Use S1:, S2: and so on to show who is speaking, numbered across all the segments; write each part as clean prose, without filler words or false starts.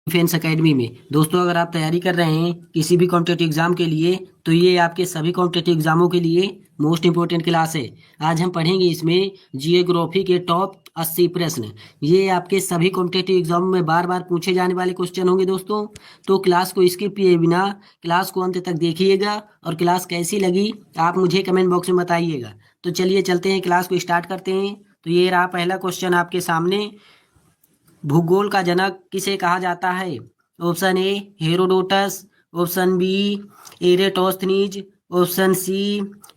S1: Defence academy में। दोस्तों, अगर आप तैयारी कर रहे हैं किसी भी कॉम्पिटेटिव एग्जाम के लिए तो ये आपके सभी कॉम्पिटेटिव एग्जामों के लिए मोस्ट इंपोर्टेंट क्लास है। आज हम पढ़ेंगे इसमें जियोग्राफी के टॉप 80 प्रश्न। ये आपके सभी कॉम्पिटेटिव एग्जाम में बार बार पूछे जाने वाले क्वेश्चन होंगे दोस्तों। तो क्लास को स्किप किए बिना क्लास को अंत तक देखिएगा और क्लास कैसी लगी आप मुझे कमेंट बॉक्स में बताइएगा। तो चलिए चलते हैं, क्लास को स्टार्ट करते हैं। तो ये रहा पहला क्वेश्चन आपके सामने। भूगोल का जनक किसे कहा जाता है? Option A Herodotus, option B Eratosthenes, option C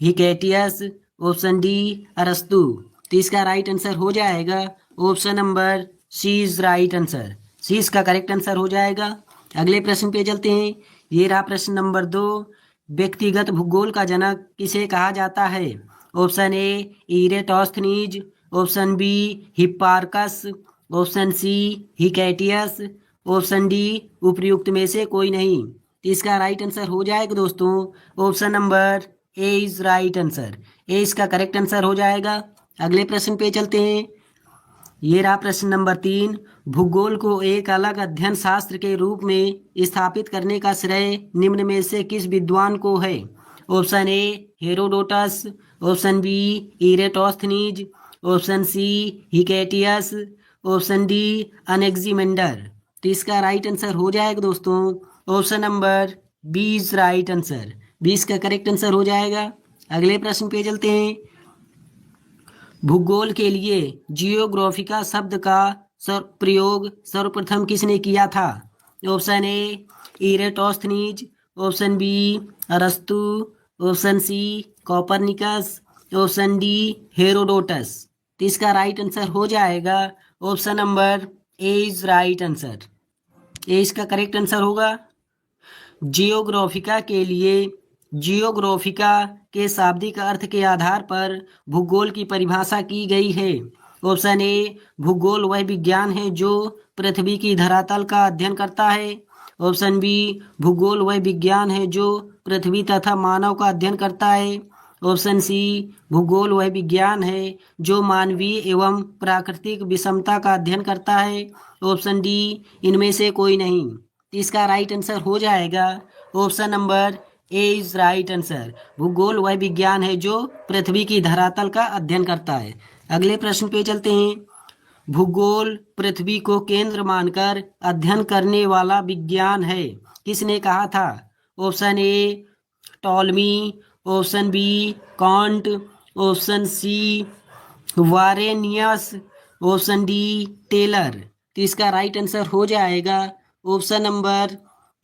S1: Hecataeus, option D अरस्तु। तो इसका राइट आंसर हो जाएगा option number C is right answer. C इसका करेक्ट आंसर हो जाएगा। अगले प्रश्न पे चलते हैं। ये रहा प्रश्न नंबर 2। व्यक्तिगत भूगोल का जनक किसे कहा जाता है? Option A Eratosthenes, option B Hipparchus, option C Hecataeus, option D उपर्युक्त में से कोई नहीं। तो इसका राइट आंसर हो जाएगा दोस्तों option number A is right answer. A इसका करेक्ट आंसर हो जाएगा। अगले प्रश्न पे चलते हैं। ये रहा प्रश्न नंबर 3। भूगोल को एक अलग अध्ययन शास्त्र के रूप में स्थापित करने का श्रेय निम्न में से किस विद्वान को है? Option A Herodotus, option B Eratosthenes, option C Hecataeus, option D Anaximander. तो इसका राइट आंसर हो जाएगा दोस्तों option number B is right answer. B इसका करेक्ट आंसर हो जाएगा। अगले प्रश्न पे चलते हैं। भूगोल के लिए जियोग्राफिका शब्द का प्रयोग सर्वप्रथम किसने किया था? Option A Eratosthenes, option B अरस्तु, option C Copernicus, option D Herodotus. तो इसका राइट आंसर हो जाएगा option number A is right answer. A इसका करेक्ट आंसर होगा। जियोग्राफिका के लिए जियोग्राफिका के शाब्दिक अर्थ के आधार पर भूगोल की परिभाषा की गई है। ऑप्शन ए भूगोल वह विज्ञान है जो पृथ्वी की धरातल का अध्ययन करता है। ऑप्शन बी भूगोल वह विज्ञान है जो पृथ्वी तथा मानव का अध्ययन करता है। ऑप्शन सी भूगोल वह विज्ञान है जो मानवीय एवं प्राकृतिक विषमता का अध्ययन करता है। ऑप्शन डी इनमें से कोई नहीं। इसका राइट आंसर हो जाएगा option number A is right answer. भूगोल वह विज्ञान है जो पृथ्वी की धरातल का अध्ययन करता है। अगले प्रश्न पे चलते हैं। भूगोल पृथ्वी को केंद्र मानकर अध्ययन करने वाला विज्ञान है, किसने कहा था? Option A Ptolemy, option B Comte, option C Varenius, option D Taylor. तो इसका राइट आंसर हो जाएगा option number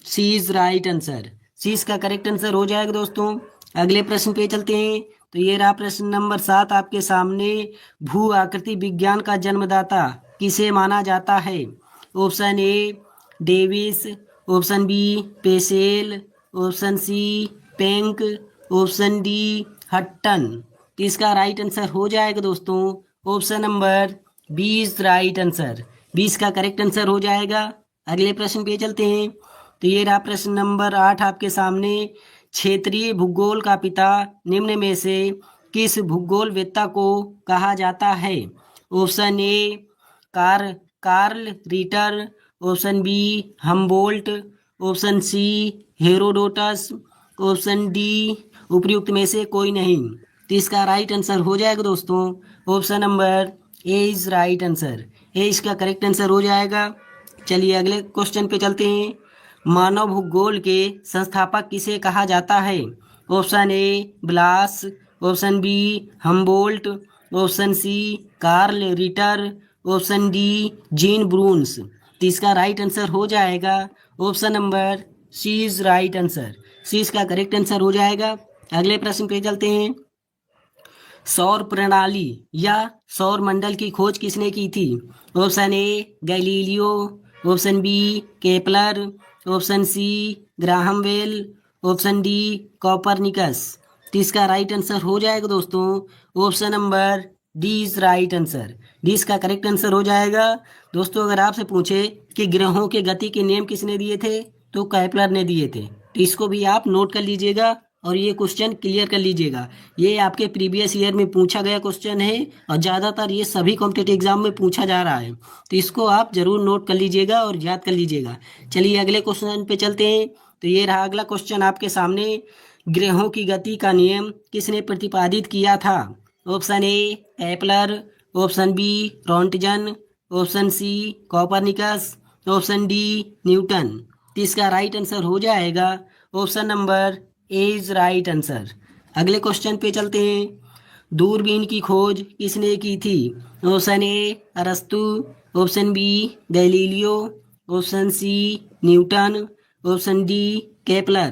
S1: C is right answer. C इसका करेक्ट आंसर हो जाएगा दोस्तों। अगले प्रश्न पे चलते हैं। तो ये रहा प्रश्न नंबर 7 आपके सामने। भू आकृति विज्ञान का जन्मदाता किसे माना जाता है? Option A Davis, option B Peschel, option C Penck, option D Hutton. तो इसका राइट आंसर हो जाएगा दोस्तों option number B is right answer. B इसका करेक्ट आंसर हो जाएगा। अगले प्रश्न पे चलते हैं। तो ये रहा प्रश्न नंबर 8 आपके सामने। क्षेत्रीय भूगोल का पिता निम्न में से किस भूगोलवेत्ता को कहा जाता है? Option A Carl Ritter, option B Humboldt, option C Herodotus, option D उपर्युक्त में से कोई नहीं। तो इसका राइट आंसर हो जाएगा दोस्तों option number A is right answer. A इसका करेक्ट आंसर हो जाएगा। चलिए अगले क्वेश्चन पे चलते हैं। मानव भूगोल के संस्थापक किसे कहा जाता है? Option A Blache, option B Humboldt, option C Carl Ritter, option D Jean Brunhes. तो इसका राइट आंसर हो जाएगा option number C is right answer. C इसका करेक्ट आंसर हो जाएगा। अगले प्रश्न पे चलते हैं। सौर प्रणाली या सौर मंडल की खोज किसने की थी? Option A Galileo, option B Kepler, option C Graham Bell, option D Copernicus. तो इसका राइट आंसर हो जाएगा दोस्तों option number D is right answer. D इसका करेक्ट आंसर हो जाएगा। दोस्तों, अगर आपसे पूछे कि ग्रहों के गति के नियम किसने दिए थे तो केपलर ने दिए थे। तो इसको भी आप नोट कर लीजिएगा और ये क्वेश्चन क्लियर कर लीजिएगा। ये आपके प्रीवियस ईयर में पूछा गया क्वेश्चन है और ज़्यादातर ये सभी कॉम्पिटिटिव एग्जाम में पूछा जा रहा है, तो इसको आप जरूर नोट कर लीजिएगा और याद कर लीजिएगा। चलिए अगले क्वेश्चन पे चलते हैं। तो ये रहा अगला क्वेश्चन आपके सामने। ग्रहों की गति का नियम किसने प्रतिपादित किया था? Option A Kepler, option B Roentgen, option C Copernicus, option D Newton. तो इसका राइट आंसर हो जाएगा option number A is right answer. अगले क्वेश्चन पे चलते हैं। दूरबीन की खोज किसने की थी? ऑप्शन ए अरस्तु, option B Galileo, option C Newton, option D Kepler.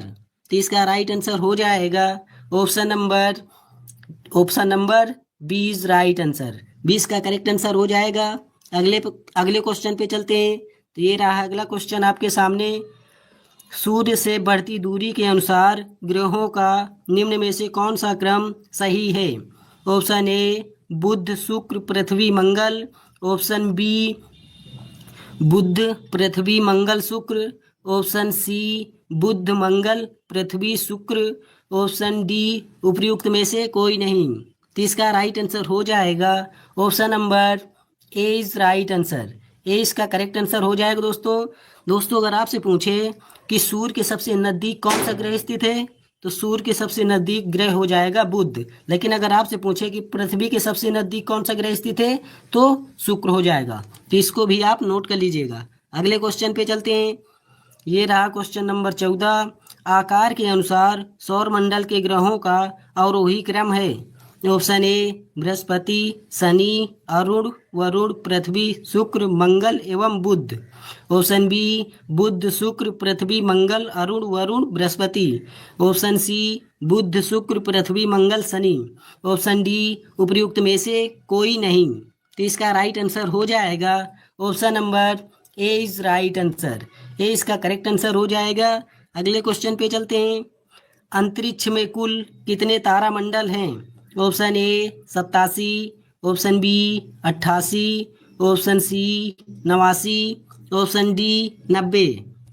S1: तो इसका राइट आंसर हो जाएगा option number B is right answer. 20 का करेक्ट आंसर हो जाएगा। अगले क्वेश्चन पे चलते हैं। तो ये रहा अगला क्वेश्चन आपके सामने। सूर्य से बढ़ती दूरी के अनुसार ग्रहों का निम्न में से कौन सा क्रम सही है? Option A Budh Shukra Prithvi Mangal, option B बुध पृथ्वी मंगल शुक्र, ऑप्शन सी बुध मंगल पृथ्वी शुक्र, ऑप्शन डी उपयुक्त में से कोई नहीं। तो इसका राइट आंसर हो जाएगा option number A is right answer. A इसका करेक्ट आंसर हो जाएगा। दोस्तों अगर आपसे पूछे कि सूर्य के सबसे नज़दीक कौन सा ग्रह स्थित है, तो सूर्य के सबसे नज़दीक ग्रह हो जाएगा बुध। लेकिन अगर आपसे पूछे कि पृथ्वी के सबसे नज़दीक कौन सा ग्रह स्थित है, तो शुक्र हो जाएगा। तो इसको भी आप नोट कर लीजिएगा। अगले क्वेश्चन पे चलते हैं। ये रहा क्वेश्चन नंबर 14। आकार के अनुसार सौरमंडल के ग्रहों का अवरोही क्रम है। ऑप्शन ए बृहस्पति, शनि, अरुण, वरुण, पृथ्वी, शुक्र, मंगल एवं बुध। ऑप्शन बी बुध शुक्र पृथ्वी मंगल अरुण वरुण बृहस्पति। ऑप्शन सी बुध शुक्र पृथ्वी मंगल शनि। ऑप्शन डी उपयुक्त में से कोई नहीं। तो इसका राइट आंसर हो जाएगा option number A is right answer. A इसका करेक्ट आंसर हो जाएगा। अगले क्वेश्चन पे चलते हैं। अंतरिक्ष में कुल कितने तारामंडल हैं? Option A 87, option B 88, option C 89, option D 90।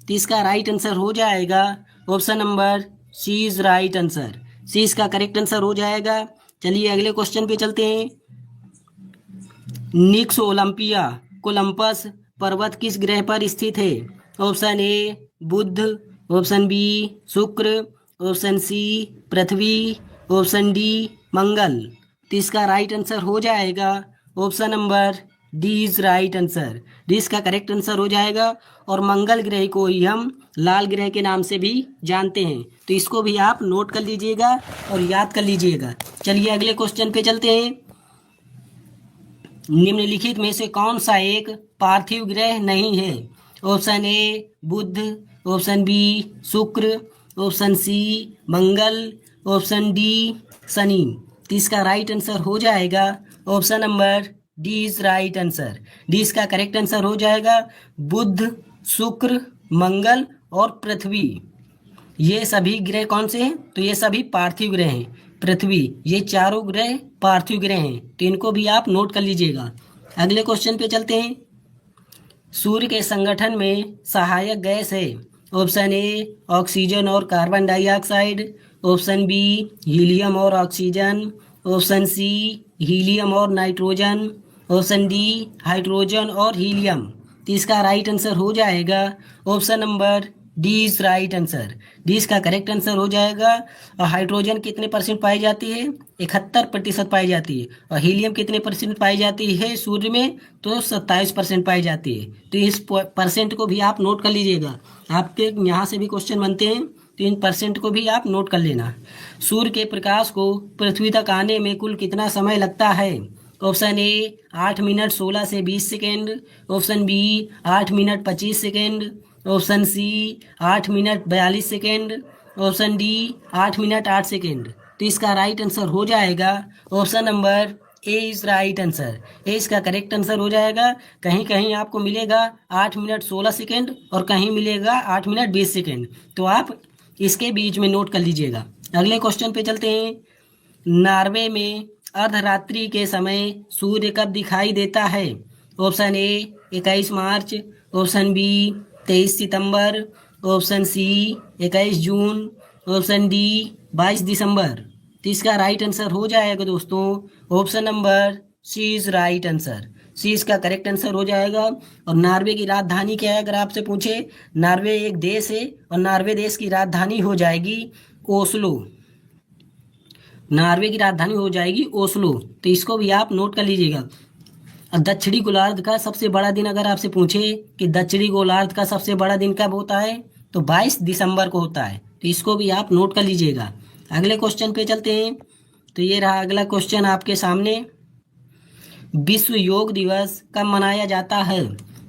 S1: तो इसका राइट आंसर हो जाएगा option number C is right answer. C इसका करेक्ट आंसर हो जाएगा। चलिए अगले क्वेश्चन पे चलते हैं। निक्स ओलंपिया कोलंबस पर्वत किस ग्रह पर स्थित है? ऑप्शन ए बुध, ऑप्शन बी शुक्र, ऑप्शन सी पृथ्वी, ऑप्शन डी मंगल। तो इसका राइट आंसर हो जाएगा option number D is right answer. D इसका करेक्ट आंसर हो जाएगा। और मंगल ग्रह को ही हम लाल ग्रह के नाम से भी जानते हैं। तो इसको भी आप नोट कर लीजिएगा और याद कर लीजिएगा। चलिए अगले क्वेश्चन पे चलते हैं। निम्नलिखित में से कौन सा एक पार्थिव ग्रह नहीं है? ऑप्शन ए बुध, ऑप्शन बी शुक्र, ऑप्शन सी मंगल, ऑप्शन डी शनि। तो इसका राइट आंसर हो जाएगा option number D is right answer. D इसका करेक्ट आंसर हो जाएगा। बुध शुक्र मंगल और पृथ्वी, ये सभी ग्रह कौन से हैं? तो ये सभी पार्थिव ग्रह हैं। पृथ्वी, ये चारों ग्रह पार्थिव ग्रह हैं। तो इनको भी आप नोट कर लीजिएगा। अगले क्वेश्चन पे चलते हैं। सूर्य के संगठन में सहायक गैस है। ऑप्शन ए ऑक्सीजन और carbon dioxide, option B helium और ऑक्सीजन, ऑप्शन सी हीलियम और नाइट्रोजन, ऑप्शन डी हाइड्रोजन और हीलियम। तो इसका राइट आंसर हो जाएगा option number D is right answer. D इसका करेक्ट आंसर हो जाएगा। और हाइड्रोजन कितने परसेंट पाई जाती है? 71% पाई जाती है। और हीलियम कितने परसेंट पाई जाती है सूर्य में? तो 27% पाई जाती है। तो इस परसेंट को भी आप नोट कर लीजिएगा। आपके यहाँ से भी क्वेश्चन बनते हैं, तो इन परसेंट को भी आप नोट कर लेना। सूर्य के प्रकाश को पृथ्वी तक आने में कुल कितना समय लगता है? ऑप्शन ए 8 मिनट 16 से 20 second, option B 8 minute 25 second, option C 8 minute 42 second, option D 8 minute 8 second. तो इसका राइट आंसर हो जाएगा option number A is right answer. A इसका करेक्ट आंसर हो जाएगा। कहीं कहीं आपको मिलेगा 8 मिनट 16 सेकेंड और कहीं मिलेगा 8 मिनट 20 सेकेंड। तो आप इसके बीच में नोट कर लीजिएगा। अगले क्वेश्चन पे चलते हैं। नॉर्वे में अर्धरात्रि के समय सूर्य कब दिखाई देता है? ऑप्शन ए 21 मार्च, ऑप्शन बी 23 सितंबर, ऑप्शन सी 21 जून, ऑप्शन डी 22 दिसंबर। तो इसका राइट आंसर हो जाएगा दोस्तों option number C is right answer. C इसका करेक्ट आंसर हो जाएगा। और नॉर्वे की राजधानी क्या है अगर आपसे पूछे? नॉर्वे एक देश है और नॉर्वे देश की राजधानी हो जाएगी ओस्लो। नॉर्वे की राजधानी हो जाएगी ओस्लो। तो इसको भी आप नोट कर लीजिएगा। और दक्षिणी गोलार्ध का सबसे बड़ा दिन अगर आपसे पूछे कि दक्षिणी गोलार्ध का सबसे बड़ा दिन कब होता है, तो 22 दिसंबर को होता है। तो इसको भी आप नोट कर लीजिएगा। अगले क्वेश्चन पे चलते हैं। तो ये रहा अगला क्वेश्चन आपके सामने। विश्व योग दिवस कब मनाया जाता है?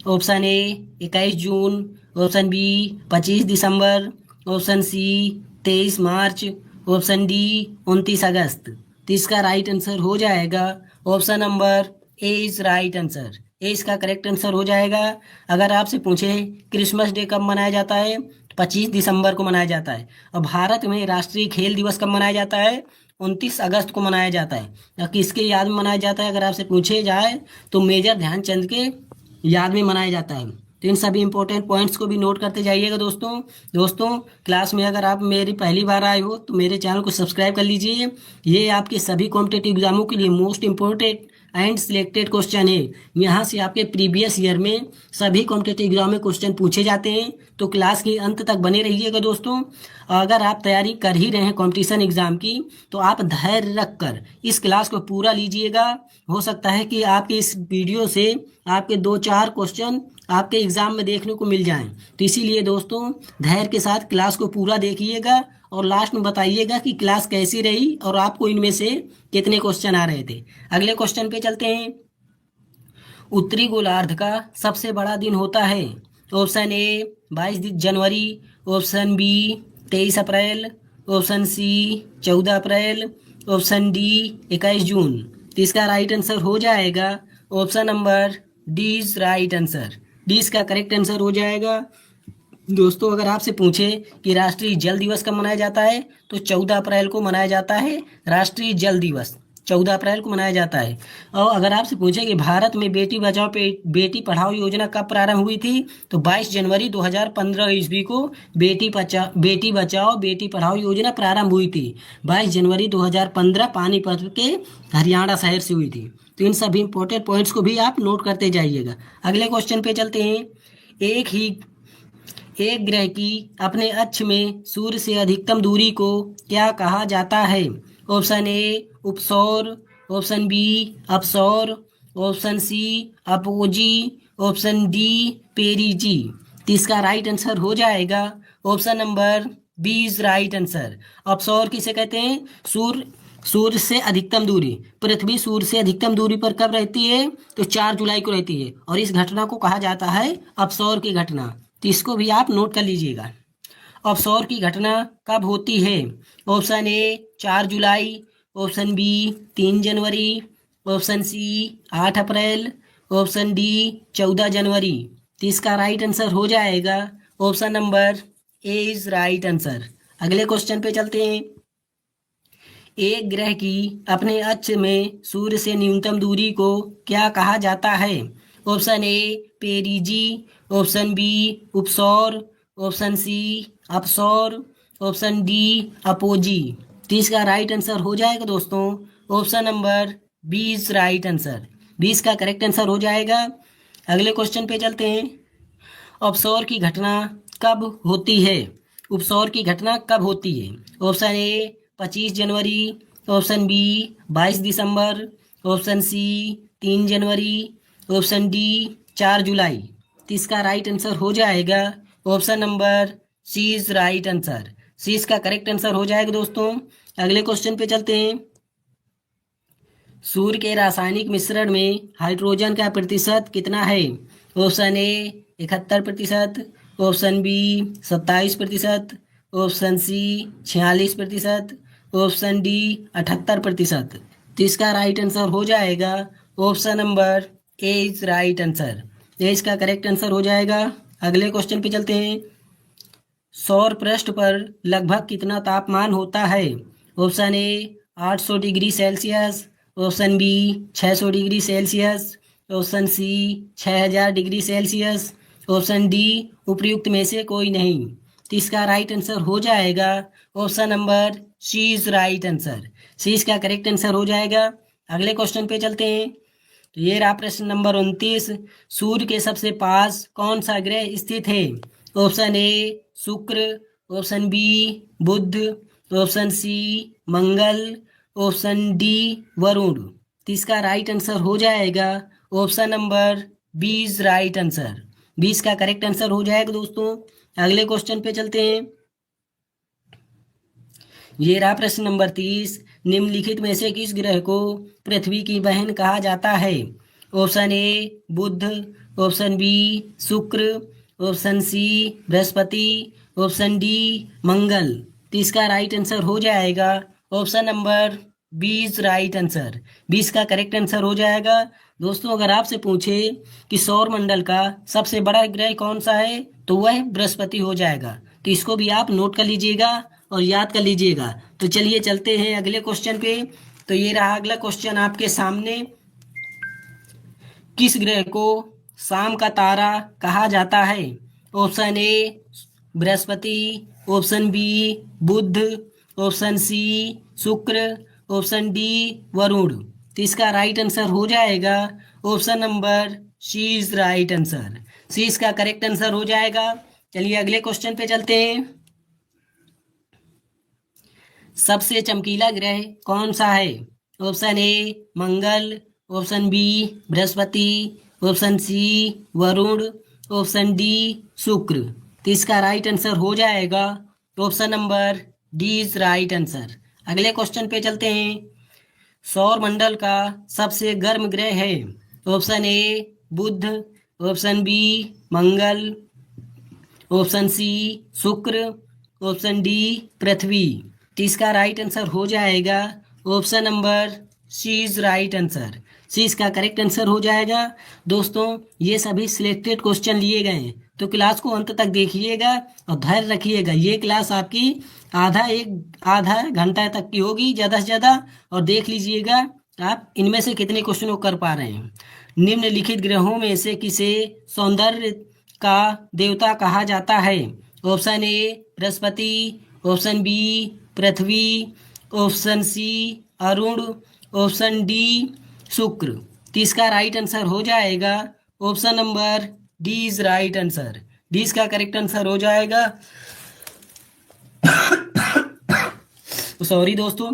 S1: ऑप्शन ए 21 जून, ऑप्शन बी 25 दिसंबर, ऑप्शन सी 23 मार्च, ऑप्शन डी 29 अगस्त। तो इसका राइट आंसर हो जाएगा option number A is right answer. A इसका करेक्ट आंसर हो जाएगा। अगर आपसे पूछे क्रिसमस डे कब मनाया जाता है, 25 दिसंबर को मनाया जाता है। और भारत में राष्ट्रीय खेल दिवस कब मनाया जाता है? 29 अगस्त को मनाया जाता है। या किसके याद में मनाया जाता है अगर आपसे पूछे जाए, तो मेजर ध्यानचंद के याद में मनाया जाता है। तो इन सभी इंपॉर्टेंट पॉइंट्स को भी नोट करते जाइएगा दोस्तों। दोस्तों क्लास में अगर आप मेरी पहली बार आए हो तो मेरे चैनल को सब्सक्राइब कर लीजिए। ये आपके सभी कॉम्पिटेटिव एग्जामों के लिए most important and selected question है। यहाँ से आपके प्रीवियस ईयर में सभी कॉम्पिटेटिव एग्जाम में क्वेश्चन पूछे जाते हैं। तो क्लास के अंत तक बने रहिएगा दोस्तों। अगर आप तैयारी कर ही रहे हैं कंपटीशन एग्जाम की, तो आप धैर्य रखकर इस क्लास को पूरा लीजिएगा। हो सकता है कि आपके इस वीडियो से आपके 2-4 क्वेश्चन आपके एग्जाम में देखने को मिल जाएं। तो इसीलिए दोस्तों धैर्य के साथ क्लास को पूरा देखिएगा और लास्ट में बताइएगा कि क्लास कैसी रही और आपको इनमें से कितने क्वेश्चन आ रहे थे। अगले क्वेश्चन पे चलते हैं। उत्तरी गोलार्ध का सबसे बड़ा दिन होता है? ऑप्शन ए 22 जनवरी, ऑप्शन बी 23 अप्रैल, ऑप्शन सी 14 अप्रैल, ऑप्शन डी 21 जून। तो इसका राइट आंसर हो जाएगा option number D is right answer. D इसका करेक्ट आंसर हो जाएगा। दोस्तों अगर आपसे पूछे कि राष्ट्रीय जल दिवस कब मनाया जाता है, तो 14 अप्रैल को मनाया जाता है। राष्ट्रीय जल दिवस 14 अप्रैल को मनाया जाता है। और अगर आपसे पूछे कि भारत में बेटी बचाओ बेटी पढ़ाओ योजना कब प्रारंभ हुई थी, तो 22 जनवरी 2015 ईस्वी को बेटी बचाओ बेटी पढ़ाओ योजना प्रारंभ हुई थी। 22 जनवरी 2015 पानीपत के हरियाणा शहर से हुई थी। तो इन सभी इंपॉर्टेंट पॉइंट्स को भी आप नोट करते जाइएगा। अगले क्वेश्चन पे चलते हैं। एक ग्रह की अपने अक्ष में सूर्य से अधिकतम दूरी को क्या कहा जाता है? ऑप्शन ए उपसौर, ऑप्शन बी अपसौर, option C apogee, option D perigee. तो इसका राइट आंसर हो जाएगा option number B is right answer. अपसौर किसे कहते हैं? सूर्य से अधिकतम दूरी। पृथ्वी सूर्य से अधिकतम दूरी पर कब रहती है? तो 4 जुलाई को रहती है। और इस घटना को कहा जाता है अपसौर की घटना। तो इसको भी आप नोट कर लीजिएगा। अपसौर की घटना कब होती है? ऑप्शन ए 4 जुलाई, ऑप्शन बी 3 जनवरी, ऑप्शन सी 8 अप्रैल, ऑप्शन डी 14 जनवरी। तो इसका राइट आंसर हो जाएगा option number A is right answer. अगले क्वेश्चन पे चलते हैं। एक ग्रह की अपने अक्ष में सूर्य से न्यूनतम दूरी को क्या कहा जाता है? Option A perigee, option B उपसौर, ऑप्शन सी अपसौर, ऑप्शन डी अपोजी। तो इसका राइट आंसर हो जाएगा दोस्तों option number B is right answer. B इसका करेक्ट आंसर हो जाएगा। अगले क्वेश्चन पे चलते हैं। अपसौर की घटना कब होती है? उपसौर की घटना कब होती है? ऑप्शन ए 25 जनवरी, ऑप्शन बी 22 दिसंबर, ऑप्शन सी 3 जनवरी, ऑप्शन डी 4 जुलाई। तो इसका राइट आंसर हो जाएगा option number C is right answer. C इसका करेक्ट आंसर हो जाएगा दोस्तों। अगले क्वेश्चन पे चलते हैं। सूर्य के रासायनिक मिश्रण में हाइड्रोजन का प्रतिशत कितना है? Option A 71%, option B 27%, option C 46%, option D 78%। तो इसका राइट आंसर हो जाएगा option number A is right answer. A इसका करेक्ट आंसर हो जाएगा। अगले क्वेश्चन पे चलते हैं। सौर पृष्ठ पर लगभग कितना तापमान होता है? Option A 800 degree Celsius, option B 600 degree Celsius, option C 6000 degree Celsius, option D उपयुक्त में से कोई नहीं। तो तो इसका राइट आंसर हो जाएगा option number C is right answer. C इसका करेक्ट आंसर हो जाएगा। अगले क्वेश्चन पे चलते हैं। तो ये रहा प्रश्न नंबर 29। सूर्य के सबसे पास कौन सा ग्रह स्थित है? ऑप्शन ए शुक्र, ऑप्शन बी बुध, ऑप्शन सी मंगल, ऑप्शन डी वरुण। तो इसका राइट आंसर हो जाएगा ऑप्शन नंबर 20 राइट आंसर। 20 का करेक्ट आंसर हो जाएगा दोस्तों। अगले क्वेश्चन पे चलते हैं। ये रहा प्रश्न नंबर 30। निम्नलिखित में से किस ग्रह को पृथ्वी की बहन कहा जाता है? ऑप्शन ए बुध, ऑप्शन बी शुक्र, ऑप्शन सी बृहस्पति, ऑप्शन डी मंगल। तो इसका राइट आंसर हो जाएगा ऑप्शन नंबर 20 राइट आंसर। 20 का करेक्ट आंसर हो जाएगा। दोस्तों अगर आपसे पूछे कि सौर मंडल का सबसे बड़ा ग्रह कौन सा है तो वह बृहस्पति हो जाएगा। तो इसको भी आप नोट कर लीजिएगा और याद कर लीजिएगा। तो चलिए चलते हैं अगले क्वेश्चन पे। तो ये रहा अगला क्वेश्चन आपके सामने। किस ग्रह को शाम का तारा कहा जाता है? ऑप्शन ए बृहस्पति, ऑप्शन बी बुध, ऑप्शन सी शुक्र, ऑप्शन डी वरुण। तो इसका राइट आंसर हो जाएगा option number C is right answer. C इसका करेक्ट आंसर हो जाएगा। चलिए अगले क्वेश्चन पे चलते हैं। सबसे चमकीला ग्रह कौन सा है? ऑप्शन ए मंगल, ऑप्शन बी बृहस्पति, option C Varun, option D शुक्र। तो इसका राइट आंसर हो जाएगा option number D is right answer. अगले क्वेश्चन पे चलते हैं। सौर मंडल का सबसे गर्म ग्रह है? ऑप्शन ए बुध, ऑप्शन बी मंगल, ऑप्शन सी शुक्र, ऑप्शन डी पृथ्वी। तो इसका राइट आंसर हो जाएगा option number C is right answer. C इसका करेक्ट आंसर हो जाएगा। दोस्तों ये सभी सिलेक्टेड क्वेश्चन लिए गए हैं तो क्लास को अंत तक देखिएगा और धैर्य रखिएगा। ये क्लास आपकी आधा घंटा तक की होगी ज़्यादा से ज़्यादा। और देख लीजिएगा आप इनमें से कितने क्वेश्चनों कर पा रहे हैं। निम्नलिखित ग्रहों में से किसे सौंदर्य का देवता कहा जाता है? ऑप्शन ए बृहस्पति, ऑप्शन बी पृथ्वी, ऑप्शन सी अरुण, ऑप्शन डी शुक्र। तो इसका राइट आंसर हो जाएगा option number D is right answer. D इसका करेक्ट आंसर हो जाएगा। सॉरी दोस्तों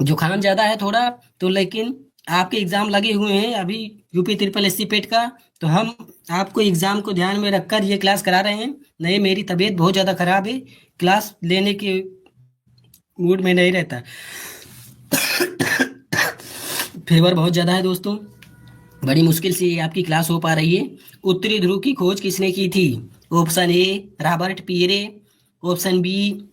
S1: जुकाम ज़्यादा है थोड़ा तो, लेकिन आपके एग्ज़ाम लगे हुए हैं अभी यूपी ट्रिपल एससी पेट का। तो हम आपको एग्ज़ाम को ध्यान में रखकर ये क्लास करा रहे हैं। नहीं मेरी तबीयत बहुत ज़्यादा ख़राब है, क्लास लेने के मूड में नहीं रहता। फीवर बहुत ज़्यादा है दोस्तों, बड़ी मुश्किल से आपकी क्लास हो पा रही है। उत्तरी ध्रुव की खोज किसने की थी? Option A Robert Peary, option B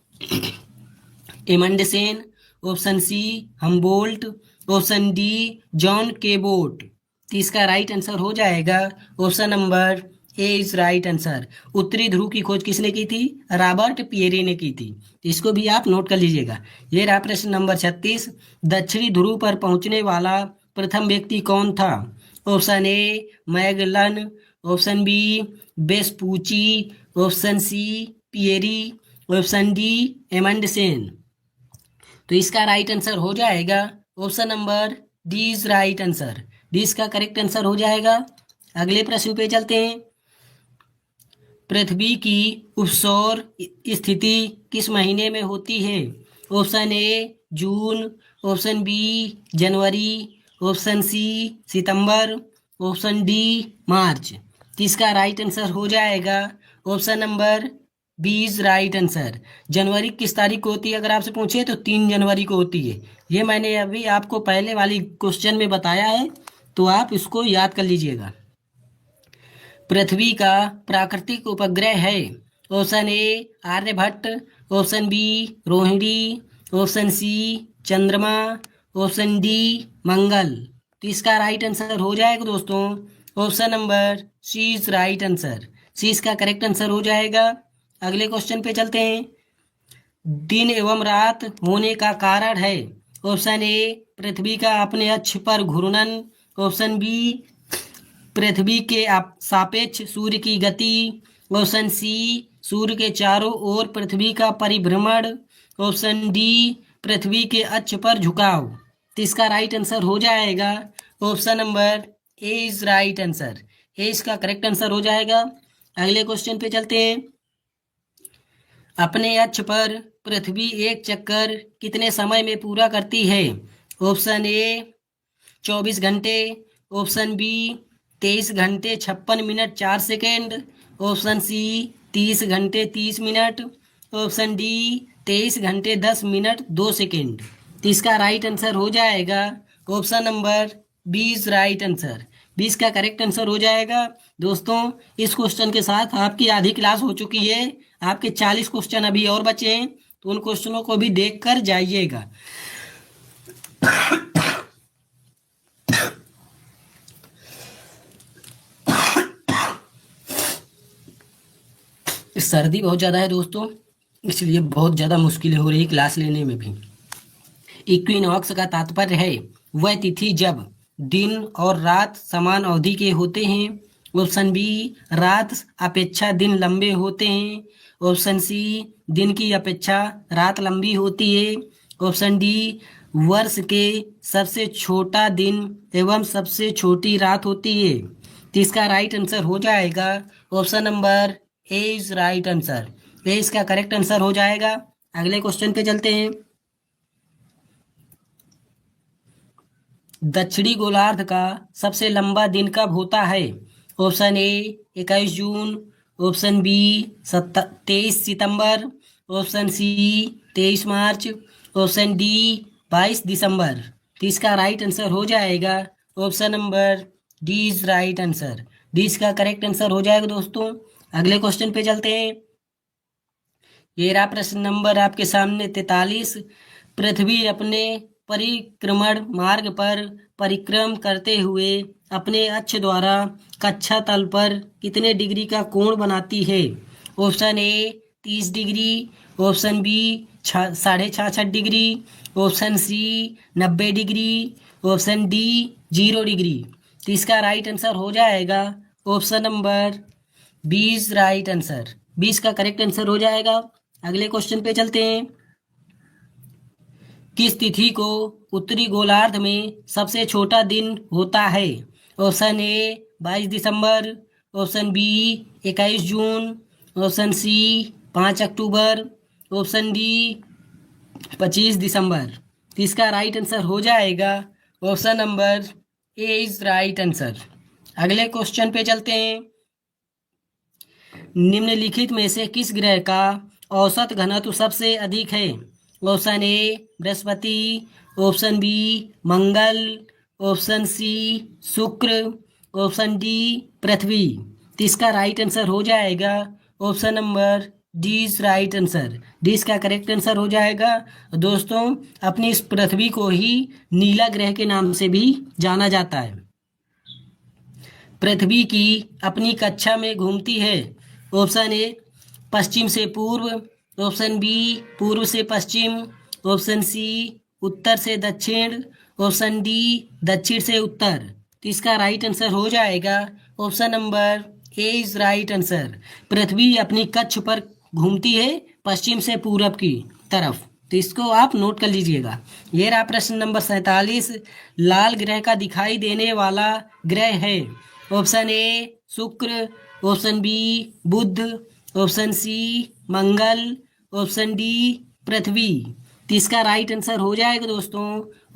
S1: Amundsen, option C Humboldt, option D John Cabot. तो इसका राइट आंसर हो जाएगा option number A is right answer. उत्तरी ध्रुव की खोज किसने की थी? रॉबर्ट पियरे ने की थी। इसको भी आप नोट कर लीजिएगा। ये रहा प्रश्न नंबर 36। दक्षिणी ध्रुव पर पहुंचने वाला प्रथम व्यक्ति कौन था? Option A Magellan, option B Vespucci, option C Peary, option D Amundsen. तो इसका राइट आंसर हो जाएगा option number D is right answer. D इसका करेक्ट आंसर हो जाएगा। अगले प्रश्न पे चलते हैं। पृथ्वी की उपसौर स्थिति किस महीने में होती है? ऑप्शन ए जून, ऑप्शन बी जनवरी, ऑप्शन सी सितंबर, ऑप्शन डी मार्च। तो इसका राइट आंसर हो जाएगा option number B is right answer. जनवरी किस तारीख को होती है अगर आपसे पूछे तो 3 जनवरी को होती है। ये मैंने अभी आपको पहले वाली क्वेश्चन में बताया है तो आप इसको याद कर लीजिएगा। पृथ्वी का प्राकृतिक उपग्रह है? Option A Aryabhata, option B Rohini, option C चंद्रमा, ऑप्शन डी मंगल। तो इसका राइट आंसर हो जाएगा दोस्तों option number C is right answer. C इसका करेक्ट आंसर हो जाएगा। अगले क्वेश्चन पे चलते हैं। दिन एवं रात होने का कारण है? ऑप्शन ए पृथ्वी का अपने अक्ष पर घूर्णन, ऑप्शन बी पृथ्वी के सापेक्ष सूर्य की गति, ऑप्शन सी सूर्य के चारों ओर पृथ्वी का परिभ्रमण। ऑप्शन डी पृथ्वी के अक्ष पर झुकाव। तो इसका राइट आंसर हो जाएगा option number A is right answer. A इसका करेक्ट आंसर हो जाएगा। अगले क्वेश्चन पे चलते हैं। अपने अक्ष पर पृथ्वी एक चक्कर कितने समय में पूरा करती है? ऑप्शन ए 24 घंटे, ऑप्शन बी 23 घंटे 56 मिनट 4 सेकेंड, ऑप्शन सी 30 घंटे 30 मिनट, ऑप्शन डी 23 घंटे 10 मिनट 2 सेकेंड। तो इसका राइट आंसर हो जाएगा option number B is right answer. 20 का करेक्ट आंसर हो जाएगा। दोस्तों इस क्वेश्चन के साथ आपकी आधी क्लास हो चुकी है। आपके 40 क्वेश्चन अभी और बचे हैं, तो उन क्वेश्चनों को भी देख कर जाइएगा। सर्दी बहुत ज़्यादा है दोस्तों, इसलिए बहुत ज़्यादा मुश्किल हो रही क्लास लेने में भी। इक्विनॉक्स का तात्पर्य है वह तिथि जब दिन और रात समान अवधि के होते हैं। ऑप्शन बी रात अपेक्षा दिन लंबे होते हैं। ऑप्शन सी दिन की अपेक्षा रात लंबी होती है। ऑप्शन डी वर्ष के सबसे छोटा दिन एवं सबसे छोटी रात होती है। तो इसका राइट आंसर हो जाएगा option number A is right answer. A इसका करेक्ट आंसर हो जाएगा। अगले क्वेश्चन पे चलते हैं। दक्षिणी गोलार्ध का सबसे लंबा दिन कब होता है? ऑप्शन ए 21 जून, ऑप्शन बी 23 सितंबर, ऑप्शन सी 23 मार्च, ऑप्शन डी 22 दिसंबर। तो इसका राइट आंसर हो जाएगा option number D is right answer. D इसका करेक्ट आंसर हो जाएगा। दोस्तों अगले क्वेश्चन पे चलते हैं। ये रहा प्रश्न नंबर आपके सामने 43। पृथ्वी अपने परिक्रमण मार्ग पर परिक्रम करते हुए अपने अक्ष द्वारा कक्षा तल पर कितने डिग्री का कोण बनाती है? Option A 30 degree, option B 66.5 degree, option C 90 degree, option D 0 degree. तो इसका राइट आंसर हो जाएगा ऑप्शन नंबर 20 राइट आंसर। 20 का करेक्ट आंसर हो जाएगा। अगले क्वेश्चन पे चलते हैं। किस तिथि को उत्तरी गोलार्ध में सबसे छोटा दिन होता है? ऑप्शन ए 22 दिसंबर, ऑप्शन बी 21 जून, ऑप्शन सी 5 अक्टूबर, ऑप्शन डी 25 दिसंबर। तो इसका राइट आंसर हो जाएगा option number A is right answer. अगले क्वेश्चन पे चलते हैं। निम्नलिखित में से किस ग्रह का औसत घनत्व सबसे अधिक है? ऑप्शन ए बृहस्पति, ऑप्शन बी मंगल, ऑप्शन सी शुक्र, ऑप्शन डी पृथ्वी। तो इसका राइट आंसर हो जाएगा option number D is right answer. D इसका करेक्ट आंसर हो जाएगा। दोस्तों अपनी इस पृथ्वी को ही नीला ग्रह के नाम से भी जाना जाता है। पृथ्वी की अपनी कक्षा में घूमती है। ऑप्शन ए पश्चिम से पूर्व, ऑप्शन बी पूर्व से पश्चिम, ऑप्शन सी उत्तर से दक्षिण, ऑप्शन डी दक्षिण से उत्तर। तो इसका राइट आंसर हो जाएगा option number A is right answer. पृथ्वी अपनी कक्ष पर घूमती है पश्चिम से पूरब की तरफ। तो इसको आप नोट कर लीजिएगा। ये रहा प्रश्न नंबर 47। लाल ग्रह का दिखाई देने वाला ग्रह है। ऑप्शन ए शुक्र, ऑप्शन बी बुध, ऑप्शन सी मंगल, ऑप्शन डी पृथ्वी। तो इसका राइट आंसर हो जाएगा दोस्तों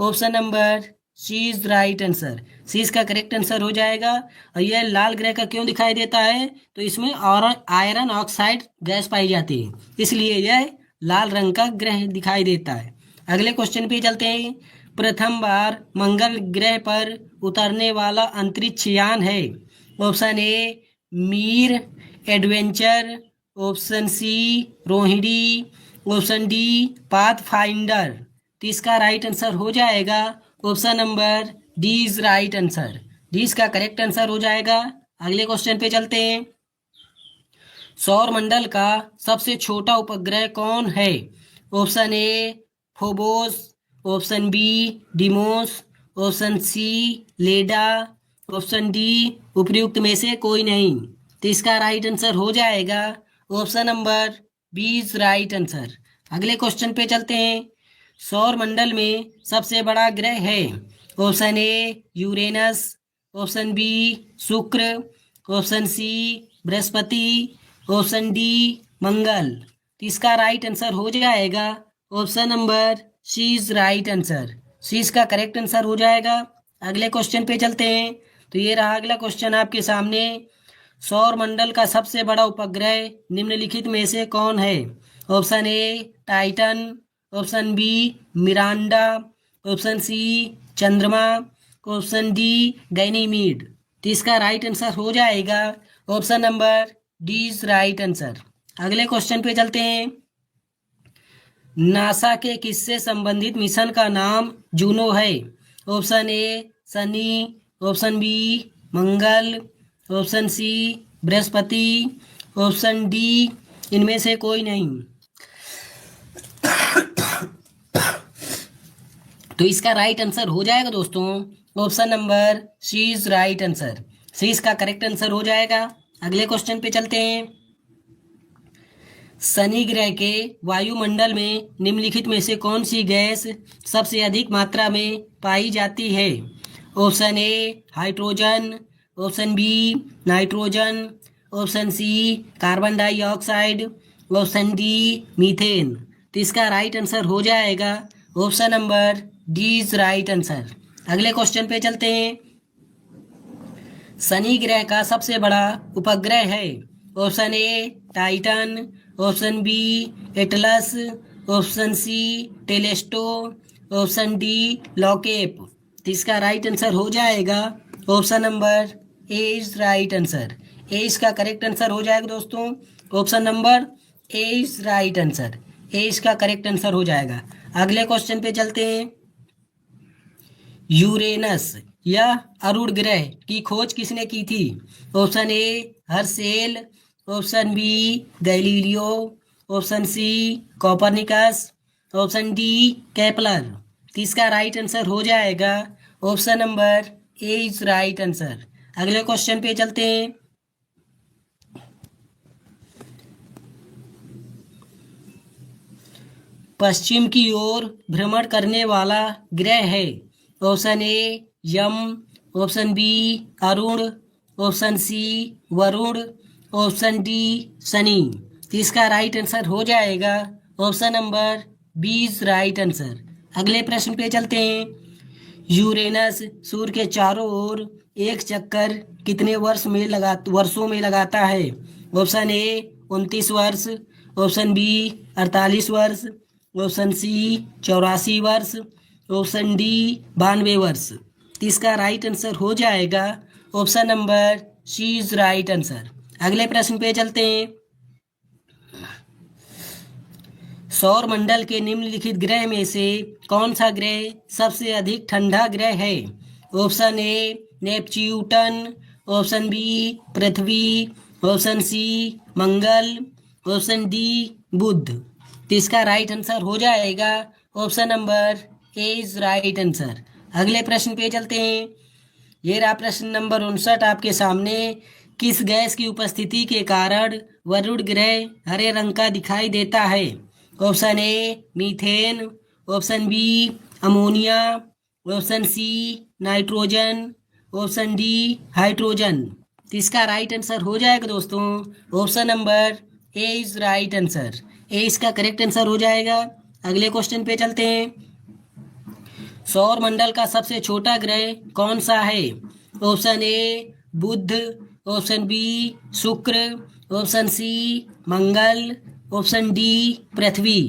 S1: option number C is right answer. C इसका करेक्ट आंसर हो जाएगा। और यह लाल ग्रह का क्यों दिखाई देता है? तो इसमें और आयरन ऑक्साइड गैस पाई जाती है, इसलिए यह लाल रंग का ग्रह दिखाई देता है। अगले क्वेश्चन पे चलते हैं। प्रथम बार मंगल ग्रह पर उतरने वाला अंतरिक्ष यान है। Option A Mir adventure, option C Rohini, option D Pathfinder. तो इसका राइट आंसर हो जाएगा option number D is right answer. D इसका करेक्ट आंसर हो जाएगा। अगले क्वेश्चन पे चलते हैं। सौर मंडल का सबसे छोटा उपग्रह कौन है? Option A Phobos, option B Deimos, option C Leda, option D उपयुक्त में से कोई नहीं। तो इसका राइट आंसर हो जाएगा option number B is right answer. अगले क्वेश्चन पे चलते हैं। सौर मंडल में सबसे बड़ा ग्रह है। Option A Uranus, option B शुक्र, ऑप्शन सी बृहस्पति, ऑप्शन डी मंगल। तो इसका राइट आंसर हो जाएगा option number C is right answer. C इसका करेक्ट आंसर हो जाएगा। अगले क्वेश्चन पे चलते हैं। तो ये रहा अगला क्वेश्चन आपके सामने। सौर मंडल का सबसे बड़ा उपग्रह निम्नलिखित में से कौन है? Option A Titan, option B Miranda, option C चंद्रमा, ऑप्शन डी गैनीमीड। तो इसका राइट आंसर हो जाएगा option number D is right answer. अगले क्वेश्चन पे चलते हैं। नासा के किससे संबंधित मिशन का नाम जूनो है? ऑप्शन ए शनि, ऑप्शन बी मंगल, ऑप्शन सी बृहस्पति, ऑप्शन डी इनमें से कोई नहीं। तो इसका राइट आंसर हो जाएगा दोस्तों option number C is right answer. C इसका करेक्ट आंसर हो जाएगा। अगले क्वेश्चन पे चलते हैं। शनि ग्रह के वायुमंडल में निम्नलिखित में से कौन सी गैस सबसे अधिक मात्रा में पाई जाती है? Option A hydrogen, option B nitrogen, option C carbon dioxide, option D methane. तो इसका राइट आंसर हो जाएगा option number D is right answer. अगले क्वेश्चन पे चलते हैं। शनि ग्रह का सबसे बड़ा उपग्रह है। Option A Titan, option B Atlas, option C Telesto, option D लॉकेप। तो इसका राइट आंसर हो जाएगा option number A is right answer. A इसका करेक्ट आंसर हो जाएगा दोस्तों option number A is right answer. A इसका करेक्ट आंसर हो जाएगा। अगले क्वेश्चन पे चलते हैं। यूरेनस या अरुण ग्रह की खोज किसने की थी? Option A Herschel, option B Galileo, option C Copernicus, option D Kepler. इसका राइट आंसर हो जाएगा option number A is right answer. अगले क्वेश्चन पे चलते हैं। पश्चिम की ओर भ्रमण करने वाला ग्रह है। Option A Yama, option B Arun, option C Varun, option D Shani. तो इसका राइट आंसर हो जाएगा option number B is right answer. अगले प्रश्न पे चलते हैं। यूरेनस सूर्य के चारों ओर एक चक्कर कितने वर्षों में लगाता है? ऑप्शन ए 29 वर्ष, ऑप्शन बी 48 वर्ष, ऑप्शन सी 84 वर्ष, ऑप्शन डी 92 वर्ष। तो इसका राइट आंसर हो जाएगा option number C is right answer. अगले प्रश्न पे चलते हैं। सौर मंडल के निम्नलिखित ग्रह में से कौन सा ग्रह सबसे अधिक ठंडा ग्रह है? Option A Neptune, option B पृथ्वी, ऑप्शन सी मंगल, ऑप्शन डी बुध। तो इसका राइट आंसर हो जाएगा option number A is right answer. अगले प्रश्न पे चलते हैं। ये रहा प्रश्न नंबर 59 आपके सामने। किस गैस की उपस्थिति के कारण वरुण ग्रह हरे रंग का दिखाई देता है? Option A methane, option B ammonia, option C nitrogen, option D hydrogen. तो इसका राइट आंसर हो जाएगा दोस्तों option number A is right answer. A इसका करेक्ट आंसर हो जाएगा। अगले क्वेश्चन पे चलते हैं। सौर मंडल का सबसे छोटा ग्रह कौन सा है? ऑप्शन ए बुध, ऑप्शन बी शुक्र, ऑप्शन सी मंगल, ऑप्शन डी पृथ्वी।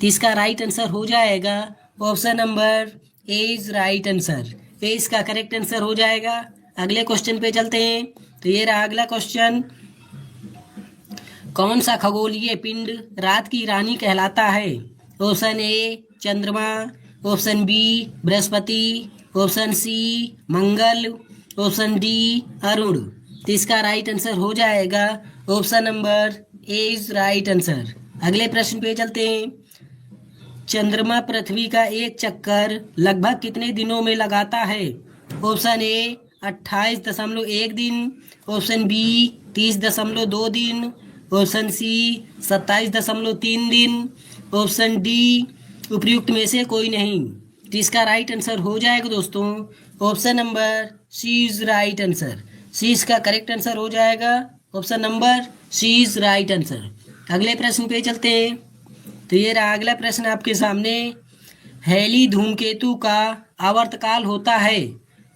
S1: तो इसका राइट आंसर हो जाएगा option number A is right answer. A इसका करेक्ट आंसर हो जाएगा। अगले क्वेश्चन पे चलते हैं। तो ये रहा अगला क्वेश्चन। कौन सा खगोलीय पिंड रात की रानी कहलाता है? ऑप्शन ए चंद्रमा, ऑप्शन बी बृहस्पति, ऑप्शन सी मंगल, ऑप्शन डी अरुण। तो इसका राइट आंसर हो जाएगा option number A is right answer. अगले प्रश्न पे चलते हैं। चंद्रमा पृथ्वी का एक चक्कर लगभग कितने दिनों में लगाता है? ऑप्शन ए 28.1 दिन, ऑप्शन बी 30.2 दिन, ऑप्शन सी 27.3 दिन, ऑप्शन डी उपयुक्त में से कोई नहीं। तो इसका राइट आंसर हो जाएगा दोस्तों option number C is right answer. C इसका करेक्ट आंसर हो जाएगा, option number C is right answer. अगले प्रश्न पे चलते हैं। तो ये रहा अगला प्रश्न आपके सामने। हैली धूमकेतु का आवर्तकाल होता है।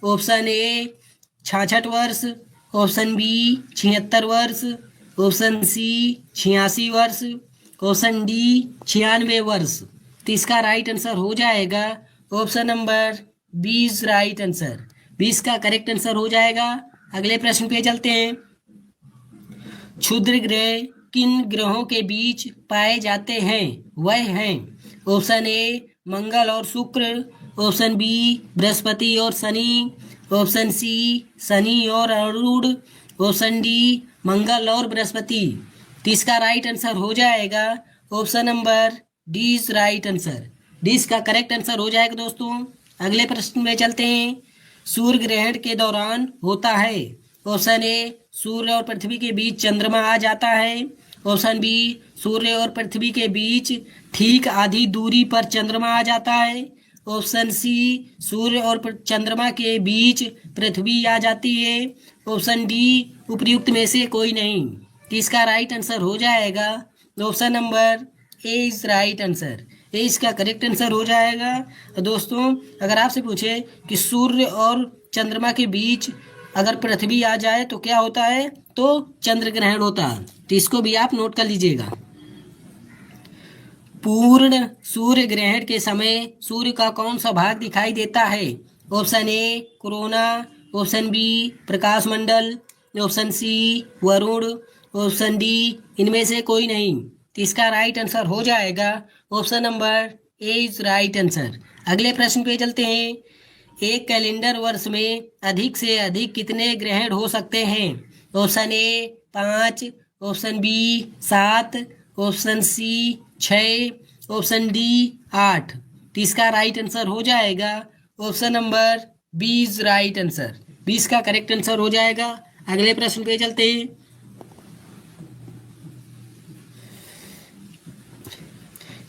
S1: ऑप्शन ए 66 वर्ष, ऑप्शन बी 76 वर्ष, ऑप्शन सी 86 वर्ष, ऑप्शन डी 96 वर्ष। तो इसका राइट आंसर हो जाएगा ऑप्शन नंबर 20 राइट आंसर। 20 का करेक्ट आंसर हो जाएगा। अगले प्रश्न पे चलते हैं। क्षुद्र ग्रह किन ग्रहों के बीच पाए जाते हैं? वह हैं ऑप्शन ए मंगल और शुक्र, ऑप्शन बी बृहस्पति और शनि, ऑप्शन सी शनि और अरुण, ऑप्शन डी मंगल और बृहस्पति। तो इसका राइट आंसर हो जाएगा option number D is right answer. D इसका करेक्ट आंसर हो जाएगा दोस्तों। अगले प्रश्न में चलते हैं। सूर्य ग्रहण के दौरान होता है। ऑप्शन ए सूर्य और पृथ्वी के बीच चंद्रमा आ जाता है, ऑप्शन बी सूर्य और पृथ्वी के बीच ठीक आधी दूरी पर चंद्रमा आ जाता है, ऑप्शन सी सूर्य और चंद्रमा के बीच पृथ्वी आ जाती है, ऑप्शन डी उपयुक्त में से कोई नहीं। तो इसका राइट आंसर हो जाएगा option number A is right answer. A इसका करेक्ट आंसर हो जाएगा। तो दोस्तों अगर आपसे पूछे कि सूर्य और चंद्रमा के बीच अगर पृथ्वी आ जाए तो क्या होता है, तो चंद्र ग्रहण होता है। तो इसको भी आप नोट कर लीजिएगा। पूर्ण सूर्य ग्रहण के समय सूर्य का कौन सा भाग दिखाई देता है? Option A corona, option B प्रकाश मंडल, option C Varun, option D इनमें से कोई नहीं। तो इसका राइट आंसर हो जाएगा option number A is right answer. अगले प्रश्न पे चलते हैं। एक कैलेंडर वर्ष में अधिक से अधिक कितने ग्रहण हो सकते हैं? Option A 5, option B 7, option C 6, option D 8। तो इसका राइट आंसर हो जाएगा option number B is right answer. 20 का करेक्ट आंसर हो जाएगा। अगले प्रश्न पे चलते हैं।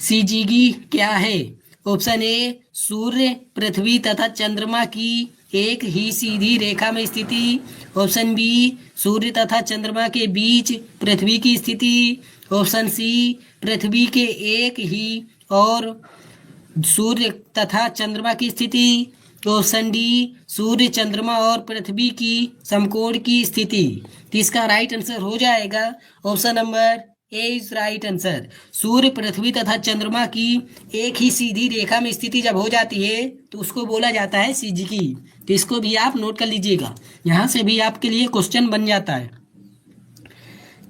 S1: सीजीगी क्या है? ऑप्शन ए सूर्य पृथ्वी तथा चंद्रमा की एक ही सीधी रेखा में स्थिति, ऑप्शन बी सूर्य तथा चंद्रमा के बीच पृथ्वी की स्थिति, ऑप्शन सी पृथ्वी के एक ही और सूर्य तथा चंद्रमा की स्थिति, ऑप्शन डी सूर्य चंद्रमा और पृथ्वी की समकोण की स्थिति। तो इसका राइट आंसर हो जाएगा option number A is right answer. सूर्य पृथ्वी तथा चंद्रमा की एक ही सीधी रेखा में स्थिति जब हो जाती है तो उसको बोला जाता है सीजीगी। तो इसको भी आप नोट कर लीजिएगा, यहाँ से भी आपके लिए क्वेश्चन बन जाता है।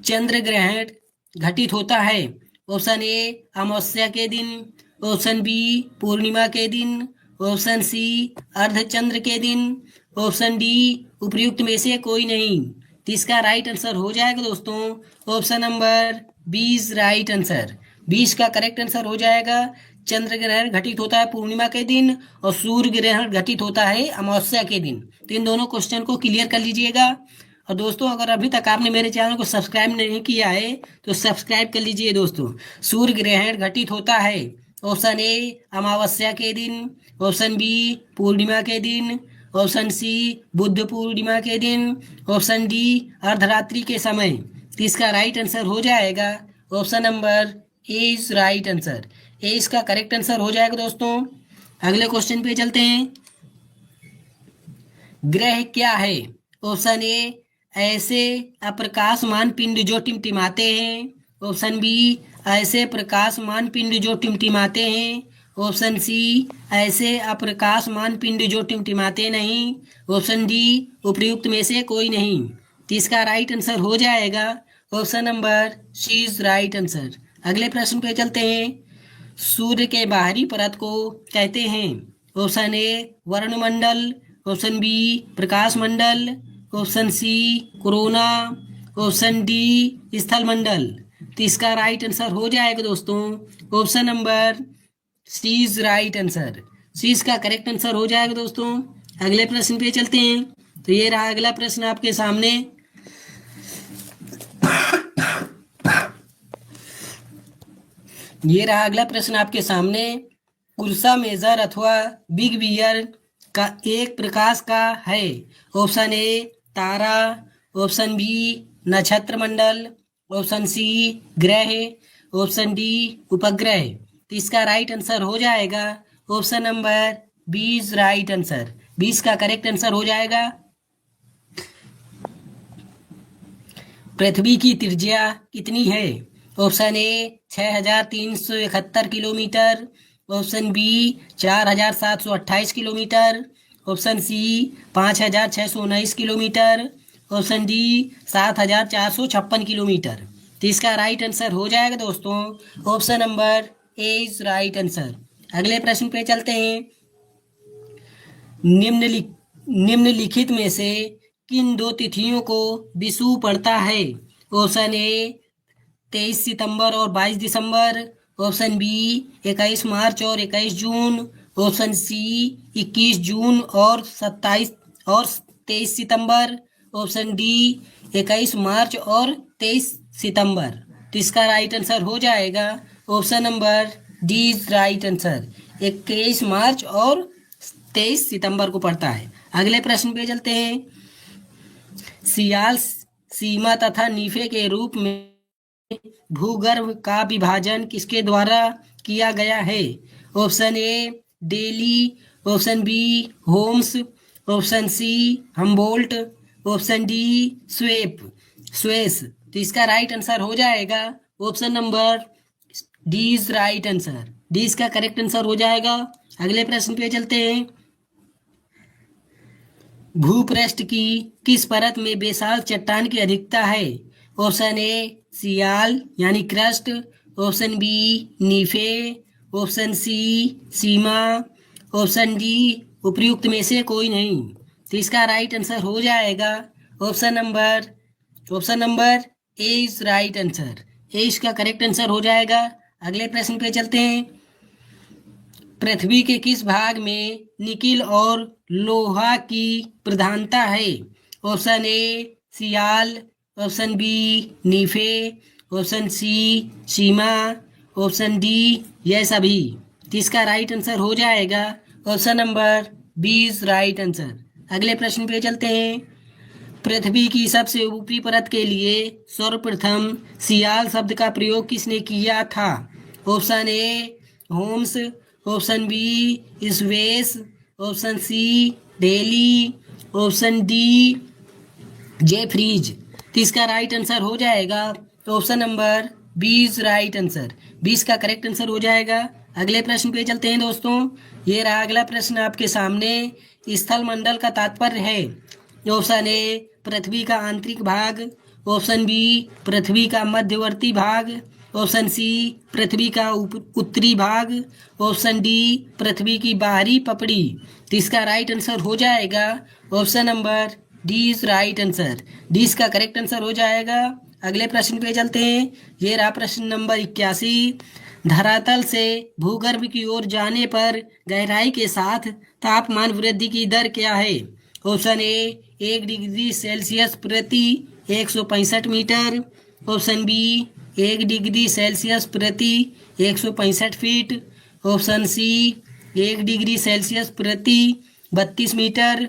S1: चंद्र ग्रहण घटित होता है। ऑप्शन ए अमावस्या के दिन, ऑप्शन बी पूर्णिमा के दिन, ऑप्शन सी अर्धचंद्र के दिन, ऑप्शन डी उपयुक्त में से कोई नहीं। तो इसका राइट आंसर हो जाएगा दोस्तों ऑप्शन नंबर 20 राइट आंसर। 20 का करेक्ट आंसर हो जाएगा। चंद्र ग्रहण घटित होता है पूर्णिमा के दिन और सूर्य ग्रहण घटित होता है अमावस्या के दिन। तो इन दोनों क्वेश्चन को क्लियर कर लीजिएगा। और दोस्तों अगर अभी तक आपने मेरे चैनल को सब्सक्राइब नहीं किया है तो सब्सक्राइब कर लीजिए दोस्तों। सूर्य ग्रहण घटित होता है ऑप्शन ए अमावस्या के दिन, ऑप्शन बी पूर्णिमा के दिन, ऑप्शन सी बुद्ध पूर्णिमा के दिन, ऑप्शन डी अर्धरात्रि के समय। तो इसका राइट आंसर हो जाएगा option number A is right answer. A इसका करेक्ट आंसर हो जाएगा दोस्तों। अगले क्वेश्चन पे चलते हैं। ग्रह क्या है? ऑप्शन ए ऐसे अप्रकाशमान पिंड जो टिमटिमाते हैं, ऑप्शन बी ऐसे प्रकाशमान पिंड जो टिमटिमाते हैं, ऑप्शन सी ऐसे अप्रकाशमान पिंड जो टिमटिमाते नहीं, ऑप्शन डी उपयुक्त में से कोई नहीं। तो इसका राइट आंसर हो जाएगा option number C is right answer. अगले प्रश्न पे चलते हैं। सूर्य के बाहरी परत को कहते हैं। ऑप्शन ए वर्णमंडल, ऑप्शन बी प्रकाश मंडल, option C corona, option D स्थल मंडल। तो इसका राइट आंसर हो जाएगा दोस्तों option number C is right answer. C इसका करेक्ट आंसर हो जाएगा दोस्तों। अगले प्रश्न पे चलते हैं। तो ये रहा अगला प्रश्न आपके सामने। ये रहा अगला प्रश्न आपके सामने। उर्सा मेजर अथवा बिग बियर का एक प्रकाश का है। ऑप्शन ए तारा, ऑप्शन बी नक्षत्र मंडल, ऑप्शन सी ग्रह, ऑप्शन डी उपग्रह। तो इसका राइट आंसर हो जाएगा ऑप्शन नंबर 20 राइट आंसर। 20 का करेक्ट आंसर हो जाएगा। पृथ्वी की त्रिज्या कितनी है? Option A 6371 kilometre, option B 4728 kilometre, option C 5619 kilometre, option D 7456 kilometre. तो इसका राइट आंसर हो जाएगा दोस्तों option number A is right answer. अगले प्रश्न पे चलते हैं। निम्नलिखित में से किन दो तिथियों को विषुव पड़ता है? ऑप्शन ए 23 सितंबर और 22 दिसंबर, ऑप्शन बी 21 मार्च और 21 जून, ऑप्शन सी 21 जून और 27 और 23 सितंबर, ऑप्शन डी 21 मार्च और 23 सितंबर। तो इसका राइट आंसर हो जाएगा option number D is right answer. 21 मार्च और 23 सितंबर को पड़ता है। अगले प्रश्न पे चलते हैं। सियाल सीमा तथा नीफे के रूप में भूगर्भ का विभाजन किसके द्वारा किया गया है? Option A Daly, option B Holmes, option C Humboldt, option D Suess. तो इसका राइट आंसर हो जाएगा option number D is right answer. D इसका करेक्ट आंसर हो जाएगा। अगले प्रश्न पे चलते हैं। भूपृष्ठ की किस परत में बेसाल्ट चट्टान की अधिकता है? ऑप्शन ए सियाल यानी crust, option B nife, option C sima, option D उपयुक्त में से कोई नहीं। तो इसका राइट आंसर हो जाएगा option number A is right answer. A इसका करेक्ट आंसर हो जाएगा। अगले प्रश्न पे चलते हैं। पृथ्वी के किस भाग में निकिल और लोहा की प्रधानता है? Option A sial, option B nife, option C sima, option D यह सभी। तो इसका राइट आंसर हो जाएगा option number B is right answer. अगले प्रश्न पे चलते हैं। पृथ्वी की सबसे ऊपरी परत के लिए सर्वप्रथम सियाल शब्द का प्रयोग किसने किया था? Option A Holmes, option B Suess, option C Daly, option D Jeffreys. तो इसका राइट आंसर हो जाएगा ऑप्शन नंबर 20 राइट आंसर। 20 का करेक्ट आंसर हो जाएगा। अगले प्रश्न पे चलते हैं दोस्तों। ये रहा अगला प्रश्न आपके सामने। स्थल मंडल का तात्पर्य है। ऑप्शन ए पृथ्वी का आंतरिक भाग, ऑप्शन बी पृथ्वी का मध्यवर्ती भाग, ऑप्शन सी पृथ्वी का उत्तरी भाग, ऑप्शन डी पृथ्वी की बाहरी पपड़ी। तो इसका राइट आंसर हो जाएगा option number D is right answer. D इसका करेक्ट आंसर हो जाएगा। अगले प्रश्न पे चलते हैं। ये रहा प्रश्न नंबर 81। धरातल से भूगर्भ की ओर जाने पर गहराई के साथ तापमान वृद्धि की दर क्या है? ऑप्शन ए 1 डिग्री सेल्सियस प्रति 165 metre, option B 1 degree Celsius प्रति 165 feet, option C 1 degree Celsius प्रति 32 मीटर,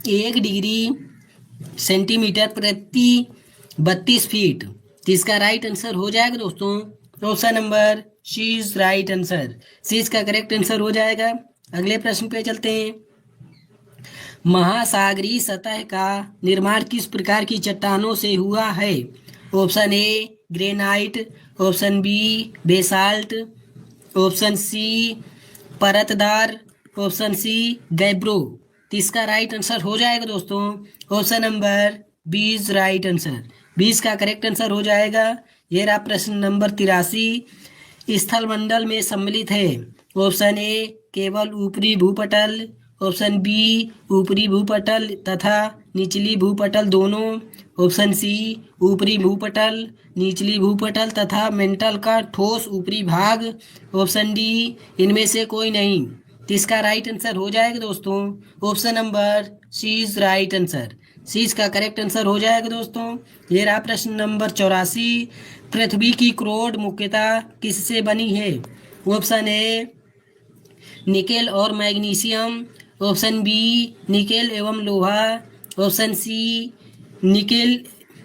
S1: 1 डिग्री सेंटीमीटर प्रति 32 फीट। तो इसका राइट आंसर हो जाएगा दोस्तों option number C is right answer. C इसका करेक्ट आंसर हो जाएगा। अगले प्रश्न पे चलते हैं। महासागरीय सतह का निर्माण किस प्रकार की चट्टानों से हुआ है? Option A granite, option B basalt, option C परतदार, ऑप्शन सी गैब्रो। तो इसका राइट आंसर हो जाएगा दोस्तों ऑप्शन नंबर 20 राइट आंसर। 20 का करेक्ट आंसर हो जाएगा। ये रहा प्रश्न नंबर 83। स्थल मंडल में सम्मिलित है। ऑप्शन ए केवल ऊपरी भूपटल, ऑप्शन बी ऊपरी भूपटल तथा निचली भूपटल दोनों, ऑप्शन सी ऊपरी भूपटल, निचली भूपटल तथा मेंटल का ठोस ऊपरी भाग, ऑप्शन डी इनमें से कोई नहीं। तो इसका राइट आंसर हो जाएगा दोस्तों option number C is right answer. C इसका करेक्ट आंसर हो जाएगा दोस्तों। ये रहा प्रश्न नंबर 84। पृथ्वी की क्रोड मुख्यतः किससे बनी है? ऑप्शन ए निकेल और मैग्नीशियम, ऑप्शन बी निकेल एवं लोहा, option C nickel,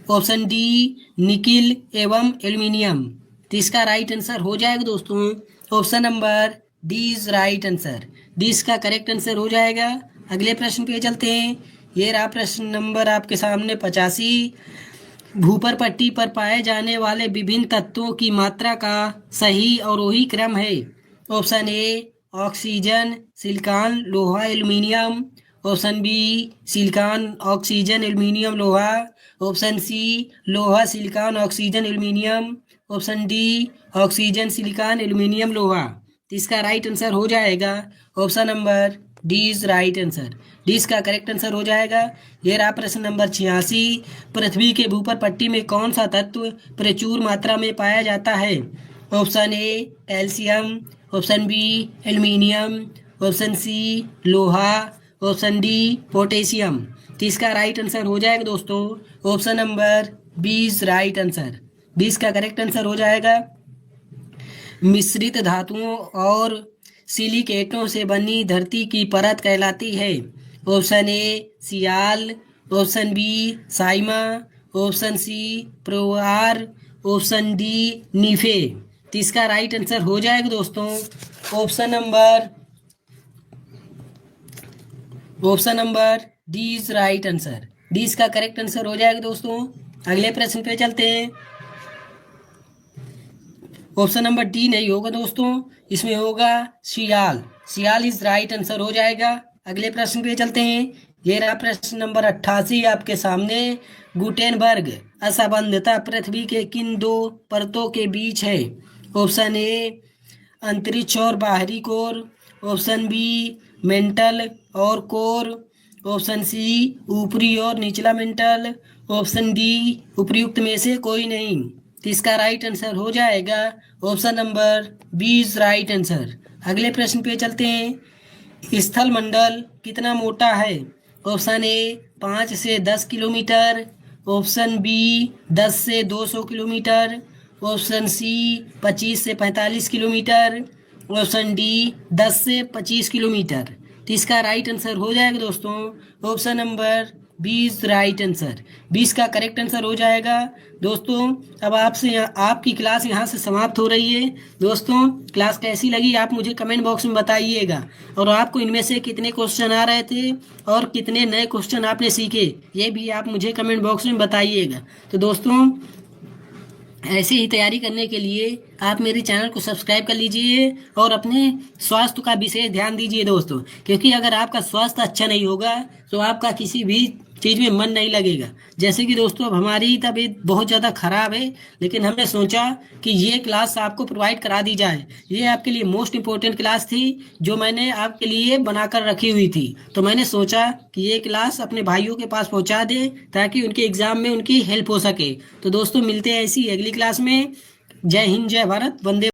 S1: option D nickel एवं एल्यूमिनियम। तो इसका राइट आंसर हो जाएगा दोस्तों option number D is right answer. D इसका करेक्ट आंसर हो जाएगा। अगले प्रश्न पे चलते हैं। ये रहा प्रश्न नंबर आपके सामने 85। भूपर पट्टी पर पाए जाने वाले विभिन्न तत्वों की मात्रा का सही और वही क्रम है। ऑप्शन ए ऑक्सीजन, सिलिकॉन, लोहा, aluminium, option B silicon, oxygen, aluminium, लोहा, ऑप्शन सी लोहा, silicon, oxygen, aluminium, option D oxygen, silicon, aluminium, लोहा। तो इसका राइट आंसर हो जाएगा option number D is right answer. D इसका करेक्ट आंसर हो जाएगा। ये रहा प्रश्न नंबर 86। पृथ्वी के भूपर पट्टी में कौन सा तत्व प्रचुर मात्रा में पाया जाता है? Option A calcium, option B aluminium, option C लोहा, ऑप्शन डी पोटेशियम। तो इसका राइट आंसर हो जाएगा दोस्तों option number B is right answer. B इसका करेक्ट आंसर हो जाएगा। मिश्रित धातुओं और सिलिकेटों से बनी धरती की परत कहलाती है। Option A sial, option B sima, option C प्रोवार, ऑप्शन डी नीफे। तो इसका राइट आंसर हो जाएगा दोस्तों option number D is right answer. D इसका करेक्ट आंसर हो जाएगा दोस्तों। अगले प्रश्न पे चलते हैं। ऑप्शन नंबर डी नहीं होगा दोस्तों, इसमें होगा सियाल। सियाल इज राइट आंसर हो जाएगा। अगले प्रश्न पे चलते हैं। ये रहा प्रश्न नंबर 88 आपके सामने। गुटेनबर्ग असंबंधता पृथ्वी के किन दो परतों के बीच है? ऑप्शन ए अंतरिक्ष और बाहरी कोर, ऑप्शन बी मेंटल और कोर, ऑप्शन सी ऊपरी और निचला मेंटल, ऑप्शन डी उपयुक्त में से कोई नहीं। तो इसका राइट आंसर हो जाएगा option number B is right answer. अगले प्रश्न पे चलते हैं। स्थल मंडल कितना मोटा है? ऑप्शन ए 5 से 10 किलोमीटर, ऑप्शन बी 10 से 200 किलोमीटर, ऑप्शन सी 25 से 45 किलोमीटर, ऑप्शन डी 10 से 25 किलोमीटर। तो इसका राइट आंसर हो जाएगा दोस्तों option number B is right answer. 20 का करेक्ट आंसर हो जाएगा दोस्तों। अब आपसे आपकी क्लास यहाँ से समाप्त हो रही है। दोस्तों क्लास कैसी लगी आप मुझे कमेंट बॉक्स में बताइएगा, और आपको इनमें से कितने क्वेश्चन आ रहे थे और कितने नए क्वेश्चन आपने सीखे ये भी आप मुझे कमेंट बॉक्स में बताइएगा। तो दोस्तों ऐसे ही तैयारी करने के लिए आप मेरे चैनल को सब्सक्राइब कर लीजिए और अपने स्वास्थ्य का विशेष ध्यान दीजिए दोस्तों, क्योंकि अगर आपका स्वास्थ्य अच्छा नहीं होगा तो आपका किसी भी चीज़ में मन नहीं लगेगा। जैसे कि दोस्तों अब हमारी तबीयत बहुत ज़्यादा ख़राब है, लेकिन हमने सोचा कि ये क्लास आपको प्रोवाइड करा दी जाए। ये आपके लिए मोस्ट इम्पोर्टेंट क्लास थी जो मैंने आपके लिए बनाकर रखी हुई थी। तो मैंने सोचा कि ये क्लास अपने भाइयों के पास पहुंचा दे ताकि उनके एग्ज़ाम में उनकी हेल्प हो सके। तो दोस्तों मिलते हैं ऐसी अगली क्लास में। जय हिंद, जय भारत, वंदे